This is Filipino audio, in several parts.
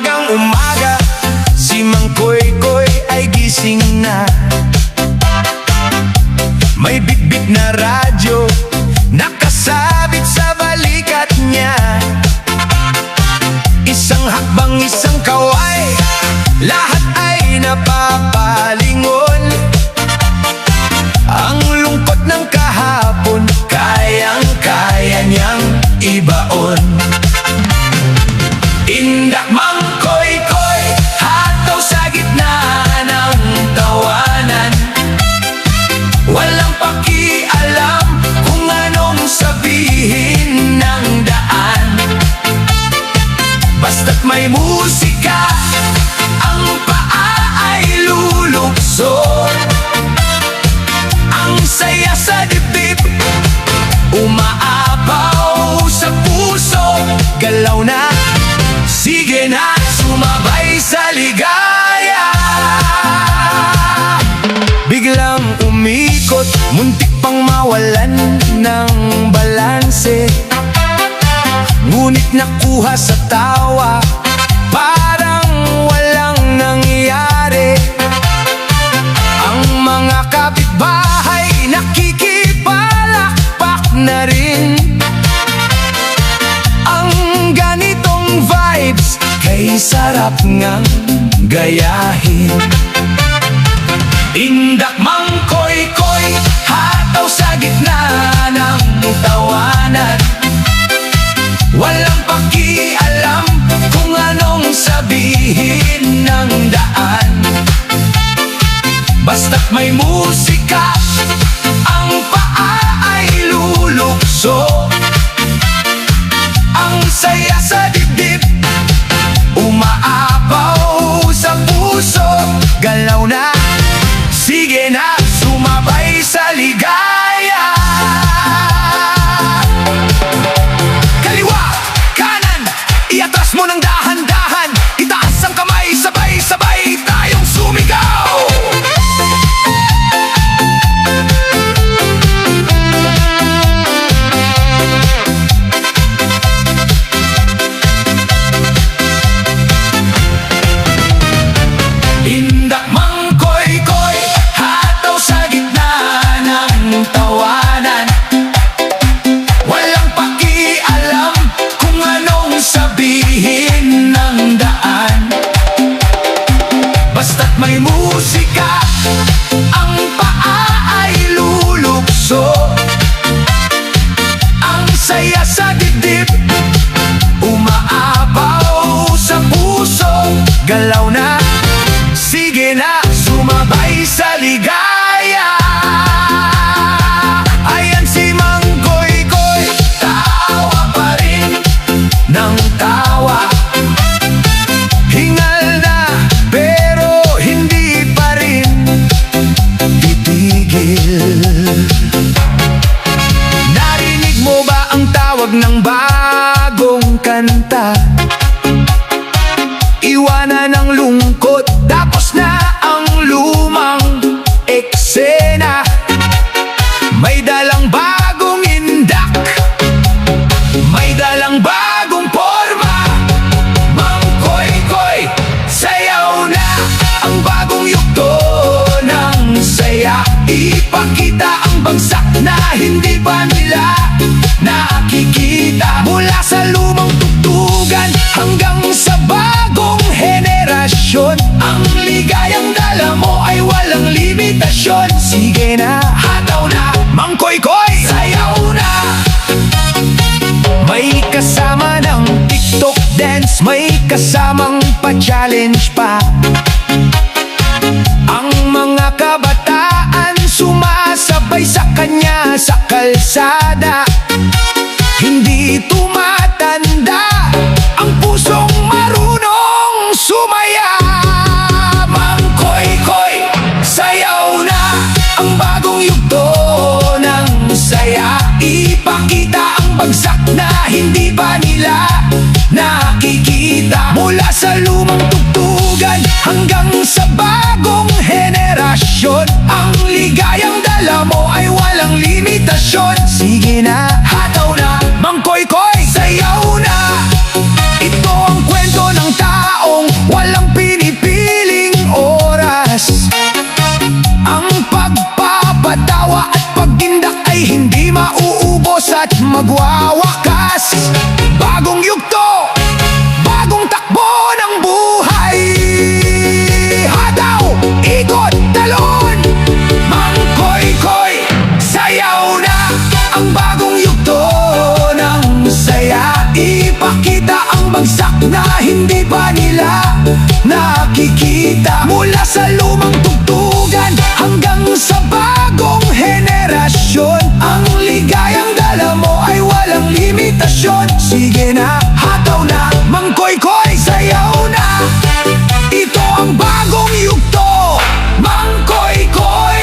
Umagang-umaga, si Mang Koy-Koy ay gising na. May bitbit na radyo nakasabit sa balikat niya. Isang hakbang, isang kaway, lahat ay napapalingon. Ang lungkot ng kahapon, kayang-kaya niyang ibaon. Indak Mang Koy-Koy, hataw sa gitna ng tawanan. Walang pakialam kung anong sabihin ng daan. Basta't may musika, ang paa ay lulukso. Ang saya sa dibdib, umaapaw sa puso. Galaw na, sige na, sumabay sa ligaya. Biglang umikot, muntik pang mawalan ng balanse. Ngunit nakuha sa tawa, parang walang nangyari. Ang mga kapitbahay nakikipalakpak na rin. Ang ganitong vibes, kay sarap ngang gayahin. Indak Mang Koy-Koy, hataw sa gitna ng tawanan. Walang pakialam kung anong sabihin ng daan. Basta't may musika, ang paa ay lulukso. Ang saya sa dibdib, umaapaw sa puso. Galaw na, sige na, sumabay sa ligaya. Kaliwa, kanan, iatras mo ng dahan-dahan. Itaas ang kamay, sabay-sabay tayong sumigaw. Indak Mang Koy-Koy, hataw sa gitna ng tawanan. Walang pakialam kung anong sabihin ng daan. Basta't may musika, ang paa ay lulukso. Ang saya sa dibdib, umaapaw sa puso. Galaw na, sige na, sumabay sa ligaya. Ayan si Mang Koy-Koy, tawa pa rin ng tawa. Hingal na, pero hindi pa rin titigil. Narinig mo ba ang tawag ng bagong kanta? Iwanan ang lungkot, tapos na ang lumang eksena. May dalang bagong indak, may dalang bagong forma. Mang Koy-Koy, sayaw na ang bagong yugto ng saya. Ipakita ang bagsak na hindi pa nila nakikita. Mula sa lumang tugtugan hanggang sa bagong henerasyon, ang ligayang dala mo ay walang limitasyon. Sige na, hataw na, Mang Koy-Koy, sayaw na. May kasama ng TikTok dance, may kasamang pa-challenge pa. Ang mga kabataan sumasabay sa kanya sa kalsada. Hindi tumatanda ang pusong marunong sumaya. Mang Koy-Koy, sayaw na ang bagong yugto ng saya. Ipakita ang bagsak na hindi pa nila nakikita. Mula sa lumang tugtugan hanggang sa bagong henerasyon, ang ligayang dala mo ay walang limitasyon. Sige na, hataw na, Mang Koy-Koy, sayaw na. Ito ang kwento ng tao magwawakas. Bagong yugto, bagong takbo ng buhay. Hataw, ikot, talon, mangkoy-koy, sayaw na ang bagong yugto ng saya. Ipakita ang bagsak na hindi pa nila nakikita. Mula sa lumang tugtugan hanggang sa bagong henerasyon, ang ligayang dala mo ay walang limitasyon. Sige na, hataw na, mangkoy-koy, sayaw na. Ito ang bagong yugto, mangkoy-koy,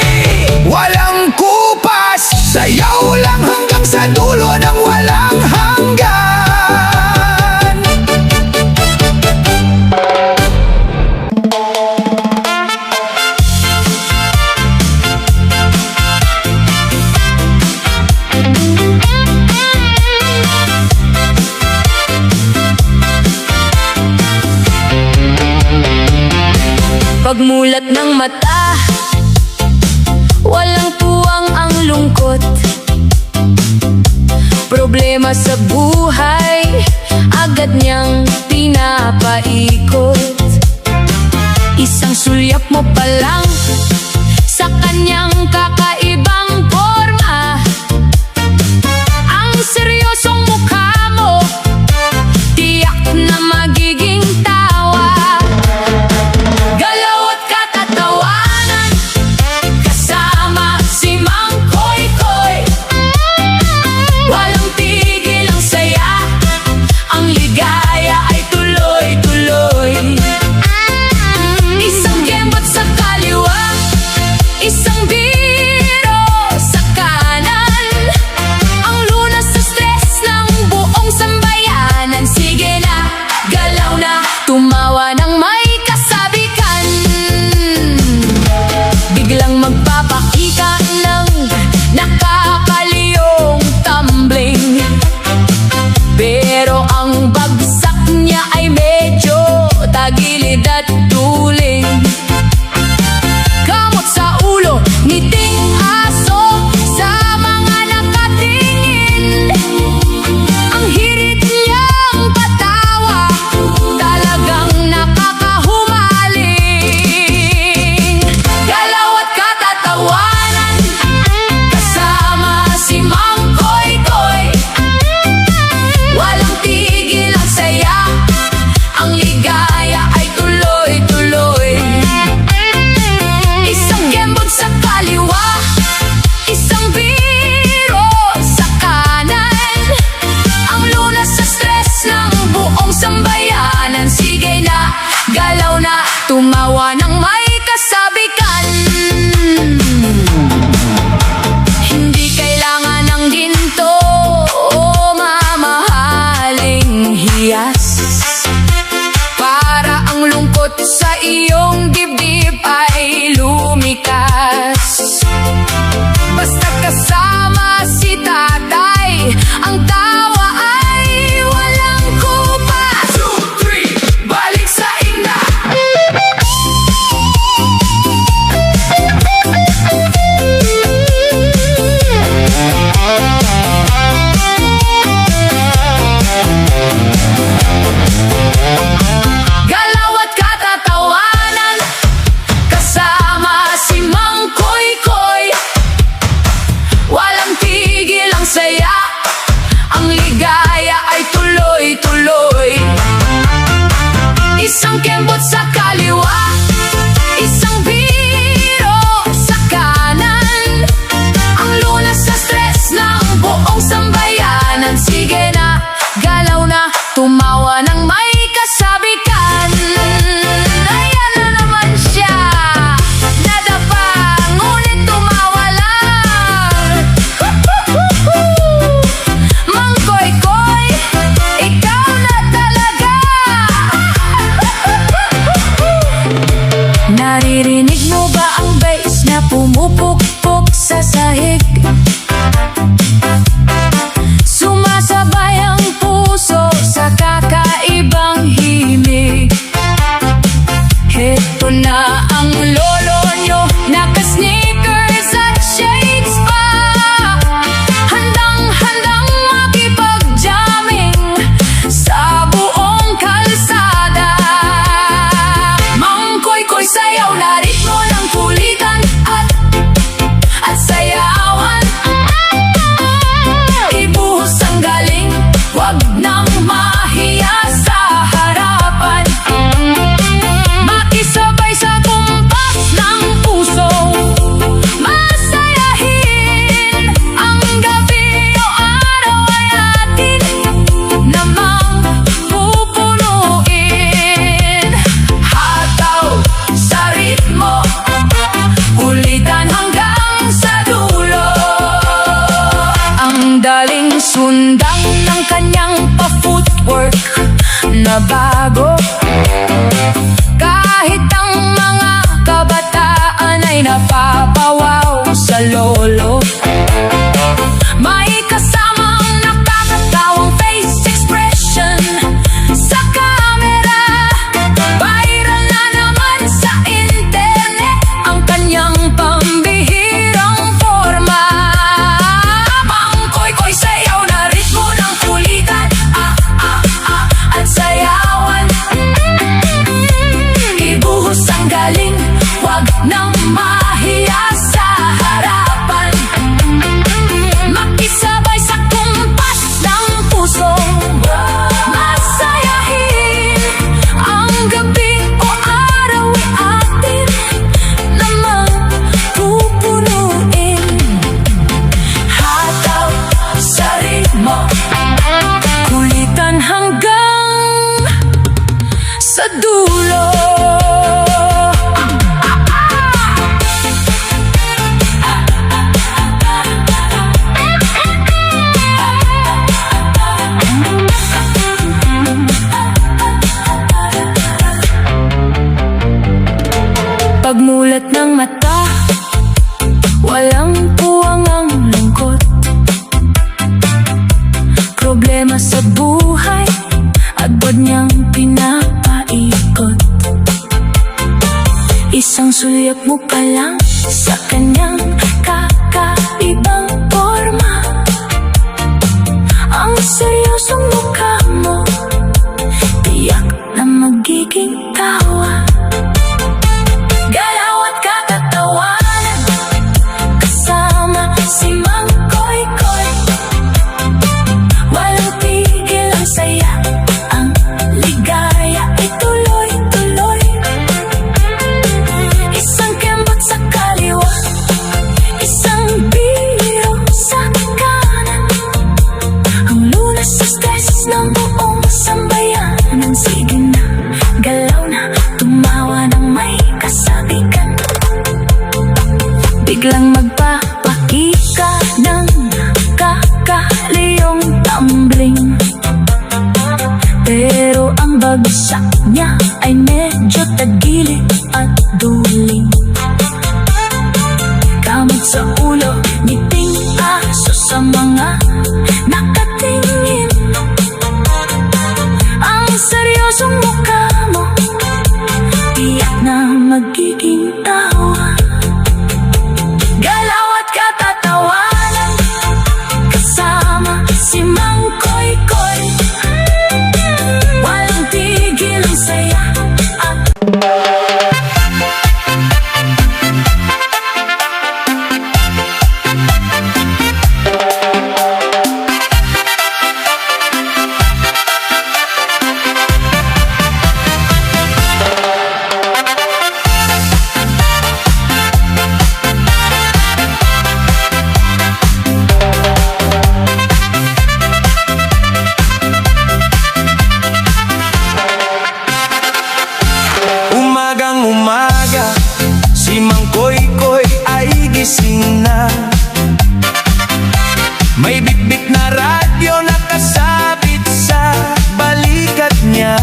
walang kupas, sayaw lang hanggang sa dulo ng walang hanggan. Pagmulat ng mata, walang tuwang ang lungkot. Problema sa buhay, agad niyang pinapaikot. Isang sulyap mo pa lang sa kanyang kakaibang forma. Ang seryosong mukha mo, tiyak na magiging tawa. Galaw at katatawanan, kasama si Mang Koy-koy. Walang tigil ang saya, ang ligaya ay tuloy-tuloy. Isang kembot sa kaliwa, isang biro sa kanan, ang lunas sa stress ng buong sambayanan. Sige na, galaw na, tumawa ng may kasabikan. Biglang magpapakita ng nakakaliyong tumbling, pero ang bagsak niya ay medyo tagilid at duling. Kamot sa ulo, ngiting aso sa mga nakatingin. Ang hirit niyang patawa, talagang nakakahumaling. Galaw at katatawanan, kasama si Mang Koy-koy. Walang tigil ang saya, ang ligaya ay tuloy-tuloy. Isang kembot sa kaliwa, isang biro sa kanan, ang lunas sa stress ng buong sambayanan. Sige na, galaw na, tumawa ng may kasabikan. Hindi kailangan ng ginto o mamahaling hiyas para ang lungkot sa iyong dibdib ay lumikas. Basta kasama si tatay, ang tawa ay walang kupas. 2, 3, balik sa ina. Galaw at katatawanan, kasama si Mang Koy-koy. Walang tigil ang saya, ang ligaya ay tuloy-tuloy. Isang kembot sa kaliwa, isang biro sa kanan, ang lunas sa stress ng buong sambayanan. Sige na, galaw na, tumawa ng may kasabikan. Ayan na naman siya, nadapa, ngunit tumawa lang. Mang Koy-koy, ikaw na talaga. Naririnig mo ba ang bass na pumupukpok sa sahig? Sumasabay ang puso sa kakaibang himig. Heto na ang lolo nyo, naka-sneakers at shades pa, handang-handang bago. Kahit ang mga kabataan ay napapawaw sa lolo. May kasamang nakakatawang face expression sa camera. Viral na naman sa internet ang kanyang pambihirang forma. Mangkoy-koy sayaw na ritmo ng kulitan, at sayawan. Ibuhos ang galing, wag nang mahiya sa harapan. Makisabay sa kumpas ng puso, masayahin ang gabi o araw atin namang pupunuin. Hataw sa ritmo, kulitan hanggang sa dulo. Pagmulat ng mata, walang puwang ang lungkot. Problema sa buhay, agad niyang pinapaikot. Isang sulyap mo pa lang sa kanyang kakaibang forma. Ang seryosong mukha mo, tiyak na magiging tawa. Galaw at katatawanan, kasama si Mang Koy-koy. Walang tigil ang saya, ang ligaya ay tuloy-tuloy. Isang kembot sa kaliwa, isang biro sa kanan. Ang lunas sa stress ng buong sambayanan. Sige na, galaw na, tumawa ng may kasabikan. Biglang magpapakita ng kakaliyong tumbling. Pero ang bagsak niya ay medyo tagilid at duling. Kamot sa ulo, ngiting aso sa mga nakatingin. Ang seryosong mukha mo, tiyak na magiging tawa. Galaw at katatawanan, kasama si Mang Koy-koy. Walang tigil ang saya, Umagang-umaga, si Mang Koy-koy ay gising na. May bitbit na radyo nakasabit sa balikat niya.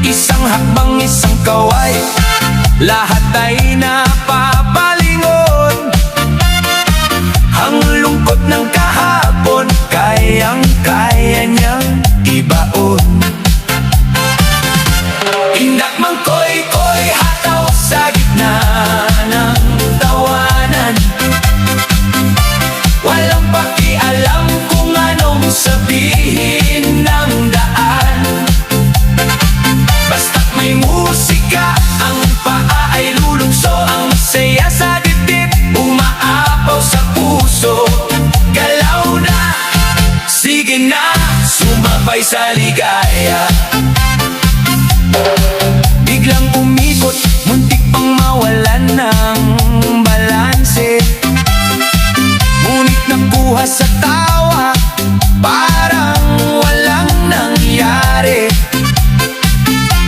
Isang hakbang, isang kaway, lahat ay napapalingon. Ang lungkot ng kahapon, kayang-kaya niyang ibaon. Indak Mang Koy-koy, hataw sa gitna ng tawanan. Walang pakialam kung anong sabihin ng daan. Basta't may musika, ang paa ay lulugso. Ang saya sa dibdib, umaapaw sa puso. Galaw na, sige na, sumabay sa ligaya. Biglang umikot, muntik pang mawalan ng balanse. Ngunit nakuha sa tawa, parang walang nangyari.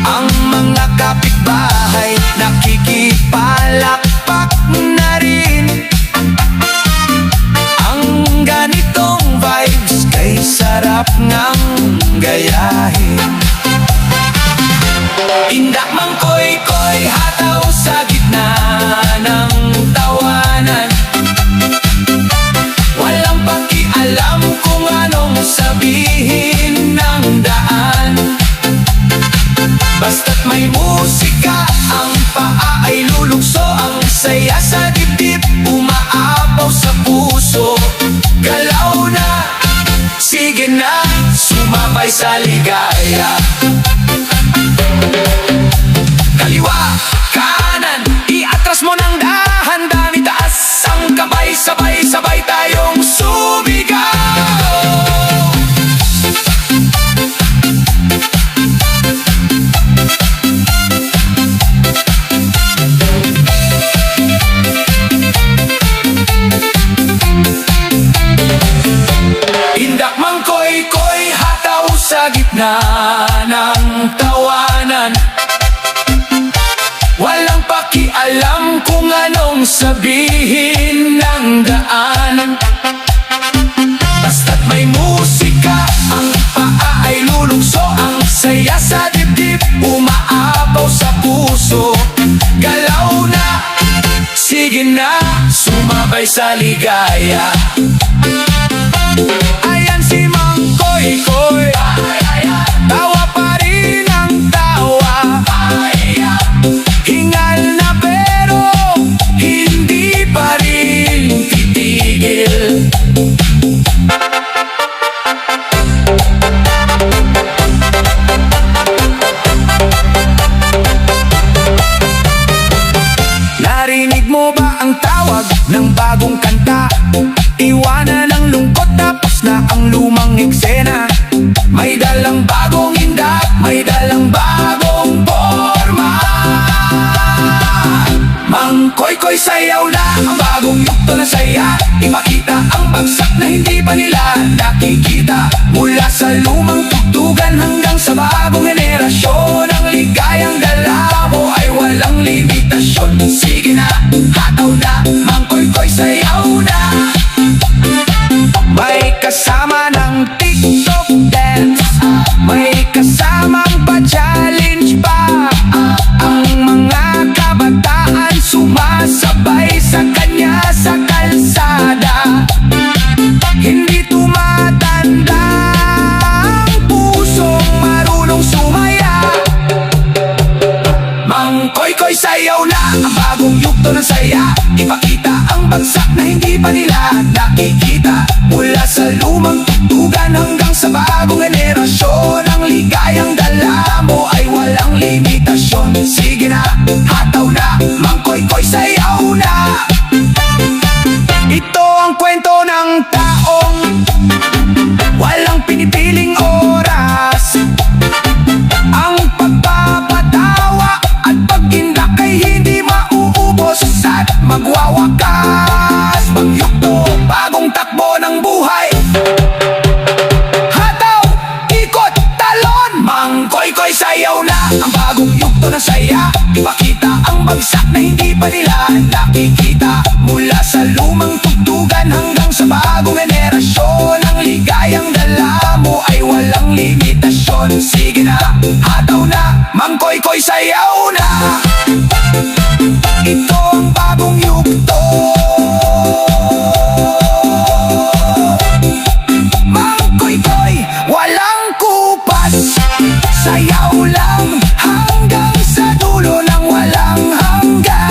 Ang mga kapitbahay nakikipalakpak na rin. Ang ganitong vibes kay sarap ngang gayahin. Indak mang koy-koy, hataw sa gitna ng tawanan. Walang pakialam kung anong sabihin ng daan. Basta't may musika, ang paa ay lulukso. Ang saya sa dibdib, umaapaw sa puso. Galaw na, sige na, sumabay sa ligaya. Kaliwa, kanan, iatras mo ng dahan-dahan. Itaas ang kamay, sabay-sabay tayong sumigaw. Indak mang koy-koy, hataw sa gitna ng tawanan. Walang pakialam kung anong sabihin ng daan. Basta't may musika, ang paa ay lulukso. Ang saya sa dibdib, umaapaw sa puso. Galaw na, sige na, sumabay sa ligaya. Ayan si Mang Koy-Koy, tawa pa rin ang tawa. Hingal na pero hindi pa rin titigil. Narinig mo ba ang tawag ng bagong kanta? Iwanan ang lungkot, tapos na ang lumang eksena. May dalang bagong indak, may dalang bagong forma. Mang Koy-Koy, sayaw na ang bagong yugto na saya. Ipakita ang bagsak na hindi pa nila nakikita. Mula sa lumang tugtugan hanggang sa bagong henerasyon, ang ligayang dala mo ay walang limitasyon. Sige na, hataw na, Mang Koy-Koy, sayaw na. May kasama ng TikTok dance, may kasamang pa-challenge pa. Ang mga kabataan sumasabay sa kanya sa kalsada. Hindi tumatanda ang pusong marunong sumaya. Mang Koy-Koy, sayaw na ang bagong yugto ng saya. Ipakita ang bagsak na hindi pa nila nakikita. Mula sa lumang tugtugan hanggang sa bagong henerasyon, ang ligayang dala mo ay walang limitasyon. Sige na, hataw na, Mang Koy-Koy, sayaw na. Ito ang kwento ng taong walang pinipiling oras. Ang pagpapatawa at pag-indak ay hindi mauubos at magwawakas. Pagyugto, bagong takbo ng buhay. Hataw, ikot, talon, Mang Koy-Koy, sayaw na ang bagong yugto na saya. Ipakita ang bagsak na hindi pa nila nakikita. Mula sa lumang tugtugan hanggang sa bagong henerasyon, ang ligayang dala mo ay walang limitasyon. Sige na, hataw na, Mang Koy-Koy, sayaw na. Ito ang bagong yugto. Mang Koy-Koy, walang kupas. Sayaw lang hanggang sa dulo ng walang hanggan.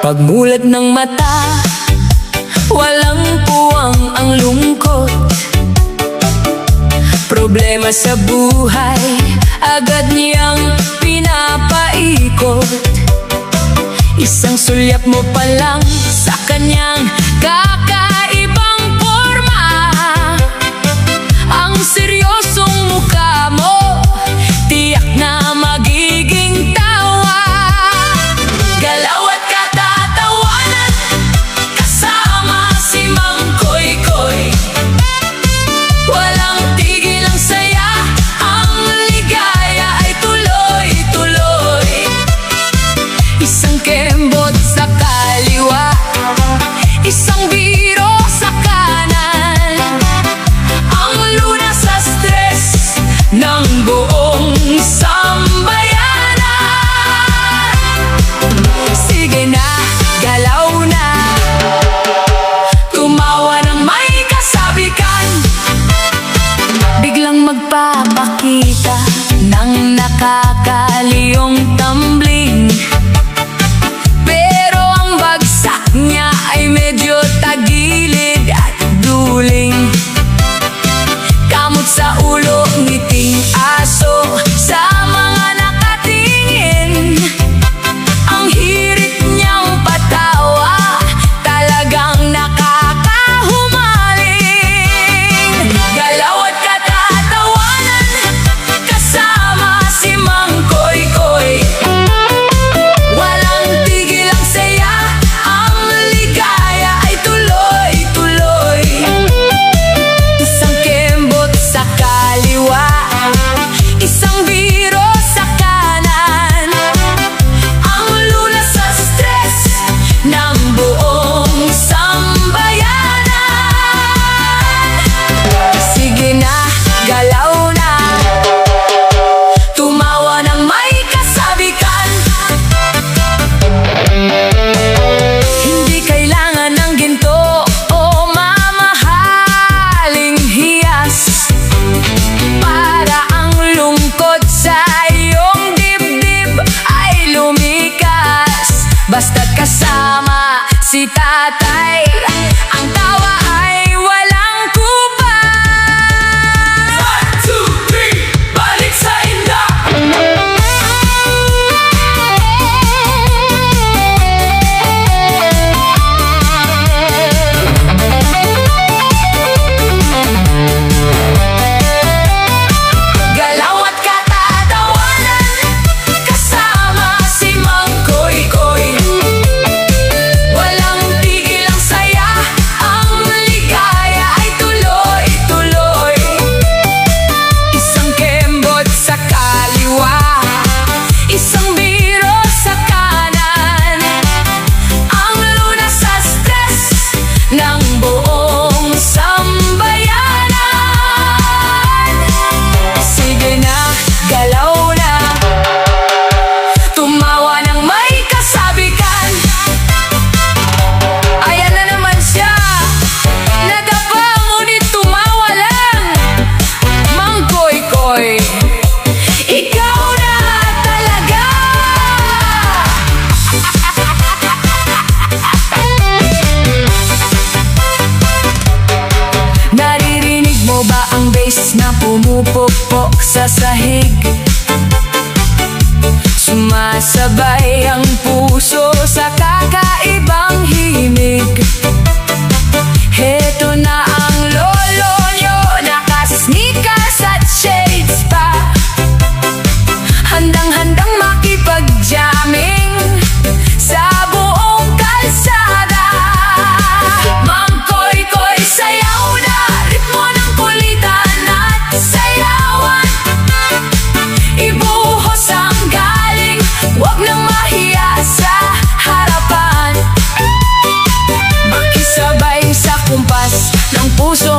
Pagmulat ng mata, walang puwang ang lungkot. Problema sa buhay, agad niyang pinapaikot. Isang sulyap mo pa lang sa kanyang kakaibang forma. Ang seryosong mukha mo, tiyak na magiging tawa. Galaw at katatawanan, tatay. Ang tawa ay walang kupal. 1, 2, 3, balik sa inda. Galaw at katatawanan, kasama si Mang Koy Koy. Walang tigil ang saya, ang ligaya ay tuloy-tuloy. Isang kembot sa kaliwa, isang biro sa kanan. Ang lunas sa stress ng buong sambayanan. Sige na, galaw na, tumawa ng may kasabikan. Ayan na naman siya, nadapa ngunit tumawa lang. Mang Koy Koy, ikaw na talaga. Naririnig mo ba ang bass na pumupukpok sa sahig? Sumasabay ang puso sa kakaibang himig. Heto na ang lolo nyo, nakasneakers at shades pa. Handang-handang makipag-jamming sa buong kalsada. Mang Koy Koy, sayaw na, ritmo ng kulitan at sayawan. Ibuhos ang galing, wag nang mahiya sa harapan. Makisabay sa kumpas ng puso